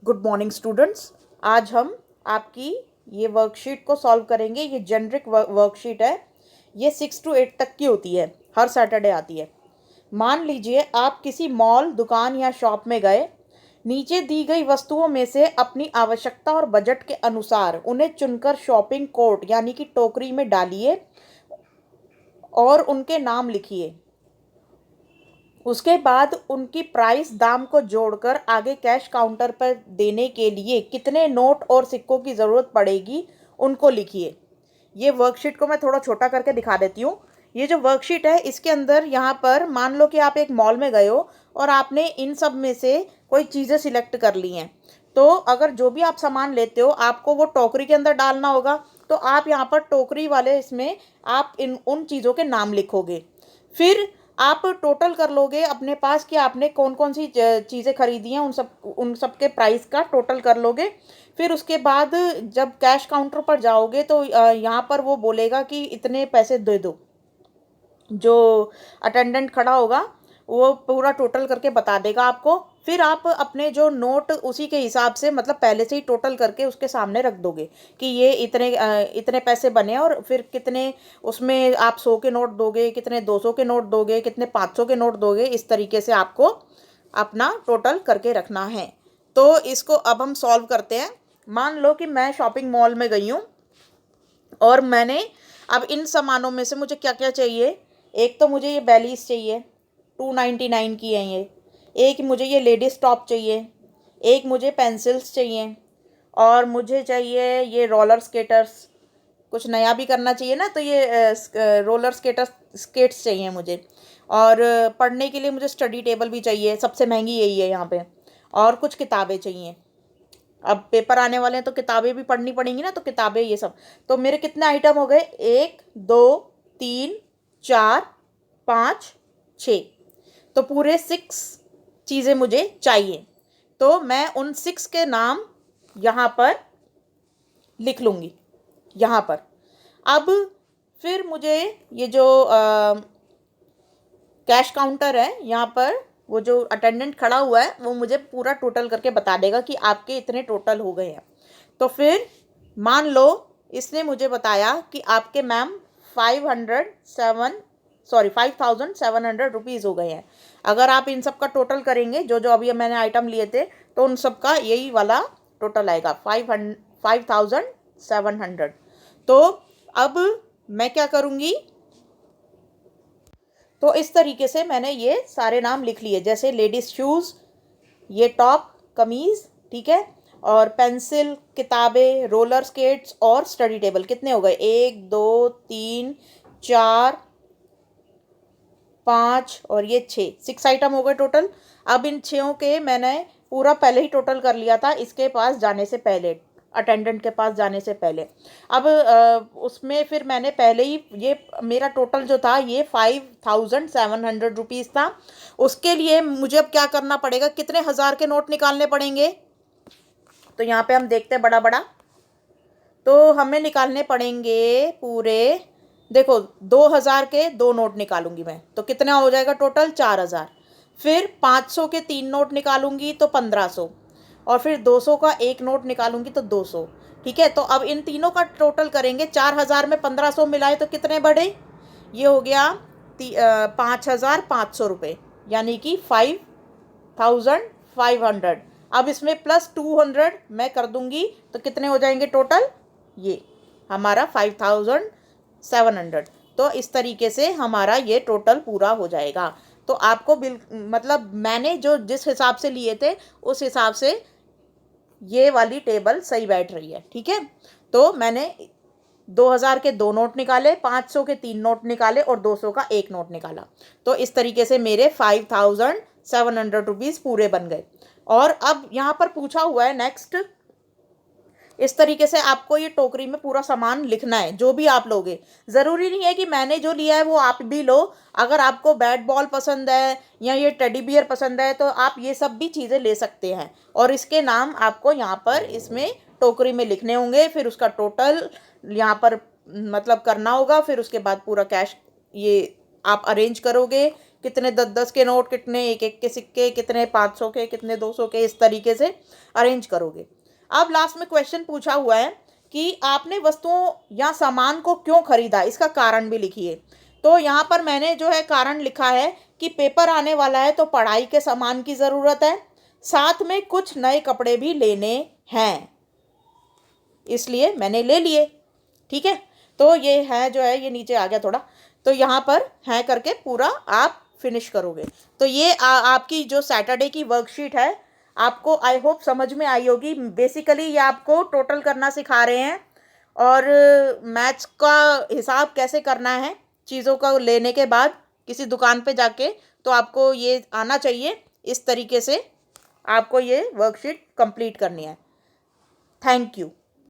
Good morning students. आज हम आपकी ये वर्कशीट को सॉल्व करेंगे। ये जेनरिक वर्कशीट है। ये 6 to 8 तक की होती है, हर सैटरडे आती है। मान लीजिए आप किसी मॉल, दुकान या शॉप में गए। नीचे दी गई वस्तुओं में से अपनी आवश्यकता और बजट के अनुसार उन्हें चुनकर शॉपिंग कोर्ट यानी कि टोकरी में डालिए और उनके नाम लिखिए। उसके बाद उनकी प्राइस दाम को जोड़कर आगे कैश काउंटर पर देने के लिए कितने नोट और सिक्कों की ज़रूरत पड़ेगी उनको लिखिए। ये वर्कशीट को मैं थोड़ा छोटा करके दिखा देती हूँ। ये जो वर्कशीट है इसके अंदर यहाँ पर मान लो कि आप एक मॉल में गए हो और आपने इन सब में से कोई चीज़ें सिलेक्ट कर ली हैं। तो अगर जो भी आप सामान लेते हो आपको वो टोकरी के अंदर डालना होगा। तो आप यहाँ पर टोकरी वाले इसमें आप इन उन चीज़ों के नाम लिखोगे। फिर आप टोटल कर लोगे अपने पास कि आपने कौन कौन सी चीज़ें खरीदी हैं, उन सब के प्राइस का टोटल कर लोगे। फिर उसके बाद जब कैश काउंटर पर जाओगे तो यहाँ पर वो बोलेगा कि इतने पैसे दे दो। जो अटेंडेंट खड़ा होगा वो पूरा टोटल करके बता देगा आपको। फिर आप अपने जो नोट उसी के हिसाब से मतलब पहले से ही टोटल करके उसके सामने रख दोगे कि ये इतने पैसे बने। और फिर कितने उसमें आप 100 के नोट दोगे, कितने 200 के नोट दोगे, कितने 500 के नोट दोगे। इस तरीके से आपको अपना टोटल करके रखना है। तो इसको अब हम सॉल्व करते हैं। मान लो कि मैं शॉपिंग मॉल में गई हूँ और मैंने अब इन सामानों में से मुझे क्या क्या चाहिए। एक तो मुझे ये बैलीज चाहिए, 299 की है ये। एक मुझे ये लेडीज़ टॉप चाहिए। एक मुझे पेंसिल्स चाहिए। और मुझे चाहिए ये रोलर स्केटर्स। कुछ नया भी करना चाहिए ना, तो ये रोलर स्केट्स चाहिए मुझे। और पढ़ने के लिए मुझे स्टडी टेबल भी चाहिए, सबसे महंगी यही है यहाँ पे। और कुछ किताबें चाहिए। अब पेपर आने वाले हैं तो किताबें भी पढ़नी पड़ेंगी ना, तो किताबें ये सब। तो मेरे कितने आइटम हो गए? 1 2 3 4 5 6। तो पूरे 6 चीज़ें मुझे चाहिए। तो मैं उन 6 के नाम यहाँ पर लिख लूँगी यहाँ पर। अब फिर मुझे ये जो कैश काउंटर है यहाँ पर, वो जो अटेंडेंट खड़ा हुआ है वो मुझे पूरा टोटल करके बता देगा कि आपके इतने टोटल हो गए हैं। तो फिर मान लो इसने मुझे बताया कि आपके मैम 5,700 रुपीज़ हो गए हैं। अगर आप इन सब का टोटल करेंगे, जो जो अभी मैंने आइटम लिए थे, तो उन सब का यही वाला टोटल आएगा 5,700। तो अब मैं क्या करूँगी, तो इस तरीके से मैंने ये सारे नाम लिख लिए। जैसे लेडीज़ शूज़, ये टॉप कमीज़, ठीक है। और पेंसिल, किताबें, रोलर स्केट्स और स्टडी टेबल। कितने हो गए? 1 2 3 4 5 और ये 6 आइटम हो गए टोटल। अब इन 6 के मैंने पूरा पहले ही टोटल कर लिया था इसके पास जाने से पहले, अटेंडेंट के पास जाने से पहले। अब उसमें फिर मैंने पहले ही ये मेरा टोटल जो था ये 5,700 रुपीज़ था। उसके लिए मुझे अब क्या करना पड़ेगा? कितने हज़ार के नोट निकालने पड़ेंगे? तो यहाँ पे हम देखते हैं बड़ा बड़ा। तो हमें निकालने पड़ेंगे पूरे, देखो 2,000 के 2 नोट निकालूंगी मैं, तो कितना हो जाएगा टोटल? 4,000। फिर 500 के 3 नोट निकालूंगी तो 1,500। और फिर 200 का 1 नोट निकालूंगी तो 200। ठीक है। तो अब इन तीनों का टोटल करेंगे। 4,000 में 1,500 मिलाए तो कितने बढ़े? ये हो गया 5,500 रुपये, यानी कि 5,500। अब इसमें प्लस 200 मैं कर दूंगी तो कितने हो जाएंगे टोटल? ये हमारा 5,700। तो इस तरीके से हमारा ये टोटल पूरा हो जाएगा। तो आपको मतलब मैंने जो जिस हिसाब से लिए थे उस हिसाब से ये वाली टेबल सही बैठ रही है। ठीक है। तो मैंने 2,000 के 2 नोट निकाले, 500 के 3 नोट निकाले और 200 का 1 नोट निकाला। तो इस तरीके से मेरे 5,700 रुपीज़ पूरे बन गए। और अब यहाँ पर पूछा हुआ है नेक्स्ट, इस तरीके से आपको ये टोकरी में पूरा सामान लिखना है जो भी आप लोगे। ज़रूरी नहीं है कि मैंने जो लिया है वो आप भी लो। अगर आपको बैट बॉल पसंद है या ये टेडी बियर पसंद है तो आप ये सब भी चीज़ें ले सकते हैं। और इसके नाम आपको यहाँ पर इसमें टोकरी में लिखने होंगे। फिर उसका टोटल यहाँ पर मतलब करना होगा। फिर उसके बाद पूरा कैश ये आप अरेंज करोगे कितने 10-10 के नोट, कितने 1-1 के सिक्के, कितने 500 के, कितने 200 के, इस तरीके से अरेंज करोगे। अब लास्ट में क्वेश्चन पूछा हुआ है कि आपने वस्तुओं या सामान को क्यों खरीदा, इसका कारण भी लिखिए। तो यहाँ पर मैंने जो है कारण लिखा है कि पेपर आने वाला है तो पढ़ाई के सामान की ज़रूरत है, साथ में कुछ नए कपड़े भी लेने हैं, इसलिए मैंने ले लिए। ठीक है, तो ये है जो है, ये नीचे आ गया थोड़ा, तो यहाँ पर है करके पूरा आप फिनिश करोगे। तो ये आपकी जो सैटरडे की वर्कशीट है, आपको आई होप समझ में आई होगी। बेसिकली ये आपको टोटल करना सिखा रहे हैं और मैथ्स का हिसाब कैसे करना है चीज़ों का लेने के बाद किसी दुकान पे जाके, तो आपको ये आना चाहिए। इस तरीके से आपको ये वर्कशीट कंप्लीट करनी है। Thank you.